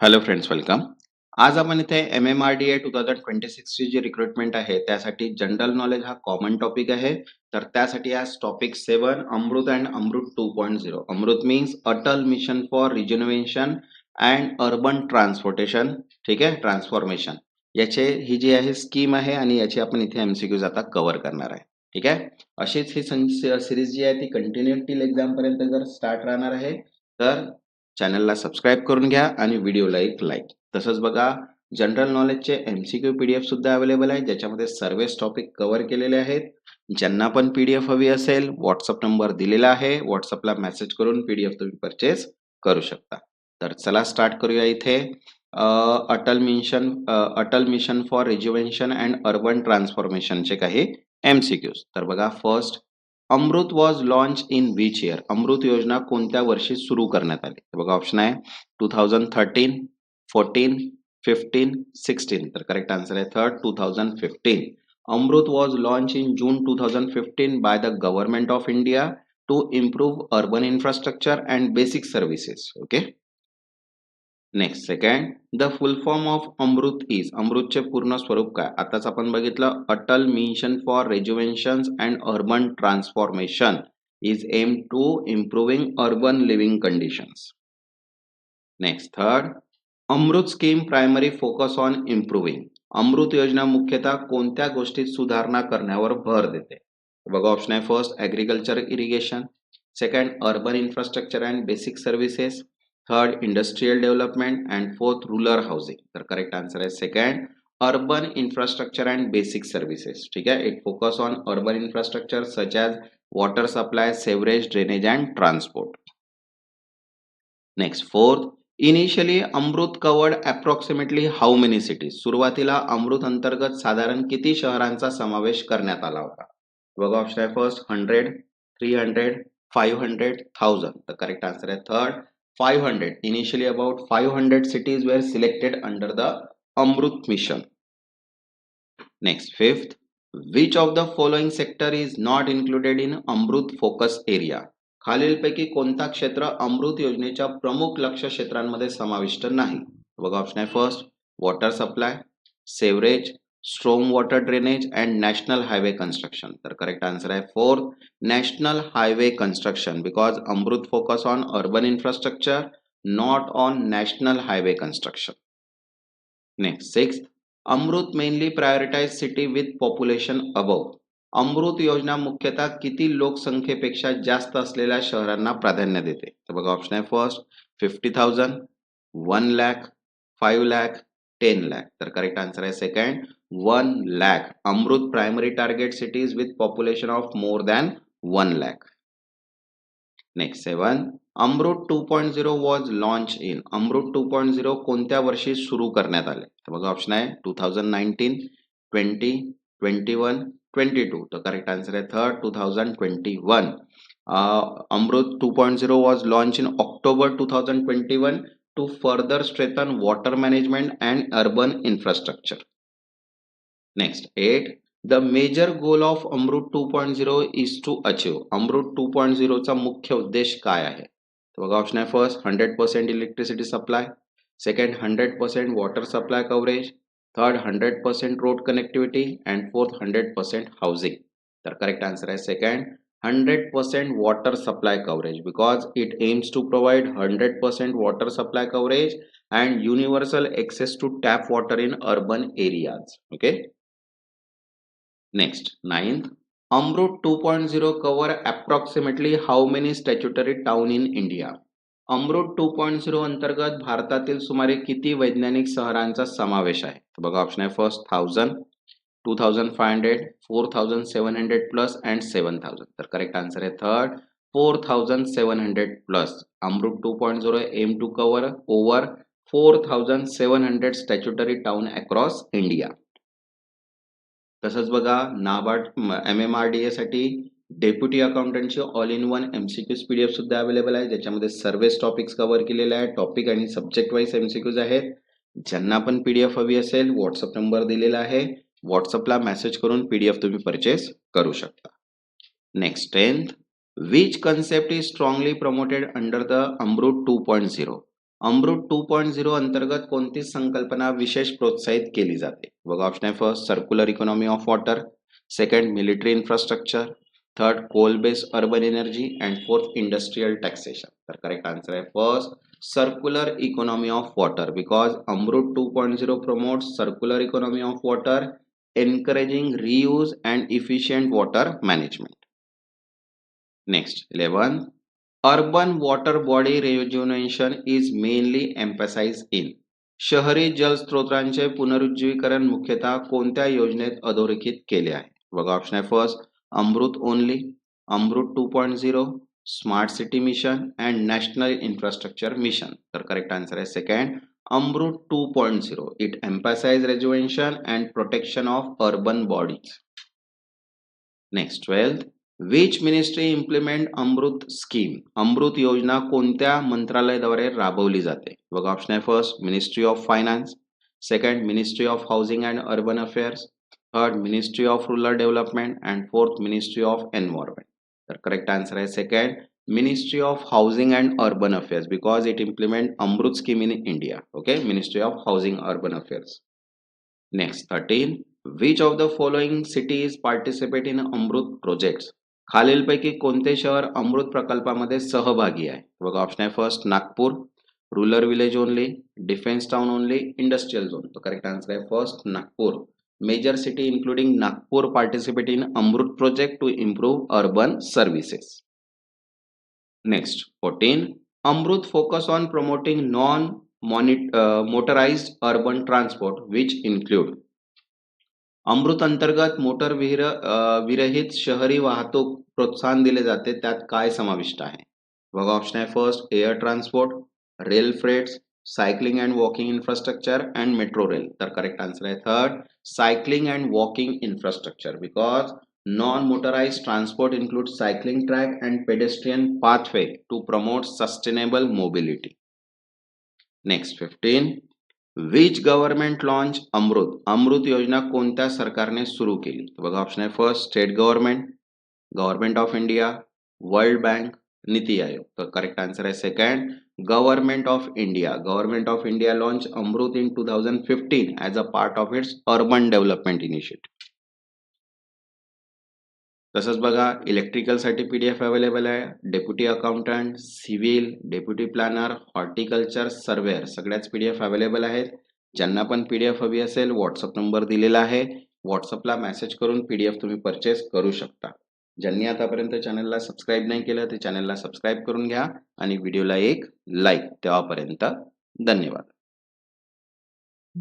Hello friends, welcome. आज आपण इथे MMRDA 2026 ची जी रिक्रुटमेंट आहे त्यासाठी जनरल नॉलेज हा कॉमन टॉपिक आहे. तर त्यासाठी आज topic 7 AMRUT and AMRUT 2.0. AMRUT means Atal mission for regeneration and urban transportation. ठीक आहे, ट्रान्सफॉर्मेशन. याचे ही जी आहे स्कीम आहे आणि याची आपण इथे MCQज आता कव्हर करणार आहे. ठीक आहे, अशीच ही सिरीज जी आहे ती कंटिन्यू टिल एक्झाम पर्यंत जर स्टार्ट राहणार आहे तर चॅनलला सबस्क्राईब करून घ्या आणि व्हिडिओला एक लाईक. तसंच बघा, जनरल नॉलेजचे MCQ PDF सुद्धा अवेलेबल आहे ज्याच्यामध्ये सर्वच टॉपिक कव्हर केलेले आहेत. ज्यांना पण PDF हवी असेल व्हॉट्सअप नंबर दिलेला आहे, व्हॉट्सअपला मेसेज करून PDF तुम्ही परचेस करू शकता. तर चला स्टार्ट करूया. इथे Atal mission for rejuvenation and urban ट्रान्सफॉर्मेशनचे काही MCQs. तर बघा, first, Amrut was launch in which year. Amrut योजना कोणत्या वर्षी सुरू करण्यात आली? बघा, ऑप्शन आहे 2013, 14, 15, 16. तर करेक्ट आन्सर आहे third, 2015. Amrut was launch in June 2015 by the government of India to improve urban infrastructure and basic services. Okay. Next, second, the full form of Amrut is. अमृतचे पूर्ण स्वरूप काय? आताच आपण बघितलं, Atal mission for rejuvenation and urban transformation is aim to improving urban living conditions. Next, third, Amrut scheme primary focus on improving. Amrut योजना मुख्यतः कोणत्या गोष्टीत सुधारणा करण्यावर भर देते? बघा, ऑप्शन आहे first, agriculture irrigation. Second, urban infrastructure and basic services. Third, industrial development. And fourth, rural housing. तर करेक्ट आन्सर आहे second, urban infrastructure and basic services. ठीक आहे, it focus on urban infrastructure such as water supply, sewerage, drainage and transport. Next, fourth, initially AMRUT covered approximately how many cities. सुरुवातीला AMRUT अंतर्गत साधारण किती शहरांचा समावेश करण्यात आला होता? बघा, ऑप्शन आहे फर्स्ट 100, 300, 500, 1000. तर करेक्ट आन्सर आहे third, 500. Initially about 500 cities were selected under the Amrut mission. Next, fifth, which of the following sector is not included in Amrut focus area? खालीलपैकी कोणता क्षेत्र अमृत योजनेच्या प्रमुख लक्ष्य क्षेत्रांमध्ये समाविष्ट नाही? बघा, ऑप्शन आहे first, water supply, sewerage, storm water drainage and national highway construction. तर करेक्ट आन्सर आहे fourth, national highway construction, because Amrut focus on urban infrastructure, not on national highway construction. Next, sixth, Amrut mainly prioritize city with population above. Amrut योजना मुख्यतः किती लोकसंख्येपेक्षा जास्त असलेल्या शहरांना प्राधान्य देते? तर बघा, ऑप्शन आहे फर्स्ट, 50,000, 1 लाख, 5 लाख, 10 लाख. तर करेक्ट आन्सर आहे second, 1 lakh. Amrut primary target cities with population of more than 1 lakh. Next, 7, Amrut 2.0 was launch in. Amrut 2.0 कोणत्या वर्षी सुरू करण्यात आले? तर बघा, ऑप्शन आहे 2019, 20, 21, 22. तर करेक्ट आन्सर आहे third, 2021. AMRUT 2.0 was launch in October 2021 to further strengthen water management and urban infrastructure. Next, 8, the major goal of Amrut 2.0 is to achieve. Amrut 2.0 चा मुख्य उद्देश काय आहे? तर बघा, ऑप्शन आहे first, 100% electricity supply. Second, 100% water supply coverage. Third, 100% road connectivity. And fourth, 100% housing. तर correct answer आहे second, 100% water supply coverage, because it aims to provide 100% water supply coverage and universal access to tap water in urban areas. Okay. Next, 9th, Amrut 2.0 cover approximately how many statutory town in India? अमृत 2.0 अंतर्गत भारतातील सुमारे किती वैज्ञानिक शहरांचा समावेश आहे? तर बघा, ऑप्शन आहे फर्स्ट, 1000, 2500, 4700 प्लस अँड 7000. तर करेक्ट आन्सर आहे third, 4700 plus. AMRUT 2.0 aim to cover over 4700 statutory town across India. तसंच बघा, नाबार्ड MMRDA साठी डेप्युटी अकाउंटंटची all in one MCQs PDF सुद्धा अवेलेबल आहे ज्याच्यामध्ये सर्वच टॉपिक्स कव्हर केलेले आहेत. टॉपिक आणि सब्जेक्ट वाईज MCQs आहेत. ज्यांना पण PDF हवी असेल व्हॉट्सअप नंबर दिलेला आहे, व्हॉट्सअपला मेसेज करून PDF तुम्ही परचेस करू शकता. Next, 10th, which concept is strongly promoted under the Amrut 2.0? अमृत 2.0 अंतर्गत कोणती संकल्पना विशेष प्रोत्साहित केली जाते? बघा ऑप्शन आहे first circular economy of water, second military infrastructure, third coal based urban energy and fourth industrial taxation. तर करेक्ट आन्सर आहे first circular economy of water, because Amrut 2.0 promotes circular economy of water, encouraging reuse and efficient water management. Next 11, urban water body rejuvenation is mainly emphasized in. शहरी जलस्रोतांचे पुनरुज्जीवीकरण मुख्यतः कोणत्या योजनेत अधोरेखित केले आहे? बघा ऑप्शन आहे first Amrut only, Amrut 2.0, smart city mission and national infrastructure mission. तर करेक्ट आन्सर आहे second Amrut 2.0. It emphasize rejuvenation and protection of urban bodies. Next 12, which ministry implement Amrut scheme. Amrut योजना कोणत्या मंत्रालयाद्वारे राबवली जाते? बघा ऑप्शन आहे first ministry of finance, second ministry of housing and urban affairs, third ministry of rural development and fourth ministry of environment. तर correct answer आहे second ministry of housing and urban affairs, because it implement Amrut scheme in India. Okay, ministry of housing urban affairs. Next 13, which of the following cities participate in AMRUT projects. खालीलपैकी कोणते शहर अमृत प्रकल्पामध्ये सहभागी आहे? बघा option आहे first Nagpur, rural village only, defence town only, industrial zone. तो correct answer आहे first Nagpur. Major city including Nagpur participate in Amrut project to improve urban services. Next 14, Amrut focus on promoting non-motorized urban transport which include. अमृत अंतर्गत motor विरहित शहरी वाहतूक प्रोत्साहन दिले जाते, त्यात काय समाविष्ट आहे? बघा ऑप्शन आहे first air transport, rail freights, cycling and walking infrastructure and metro rail. तर करेक्ट आन्सर आहे third cycling and walking infrastructure, because non-motorized transport includes cycling track and pedestrian pathway to promote sustainable mobility. Next 15, which government launch Amrut. Amrut योजना कोणत्या सरकारने सुरू केली? बघा option आहे first state government, government of India, world bank, NITI Aayog. तर correct answer आहे second government of India. Government of India launch Amrut in 2015 as a part of its urban development initiative. तसंच बघा इलेक्ट्रिकल साठी पीडीएफ अवेलेबल आहे, deputy accountant, civil, deputy planner, horticulture, surveyor सगळ्याच PDF available आहेत. ज्यांना पण PDF हवी असेल व्हॉट्सअप नंबर दिलेला आहे, व्हॉट्सअपला मेसेज करून पीडीएफ तुम्ही परचेस करू शकता. ज्यांनी आतापर्यंत चॅनलला सबस्क्राईब नाही केलं ते चॅनलला सबस्क्राईब करून घ्या आणि व्हिडिओला एक लाईक. तेव्हापर्यंत धन्यवाद.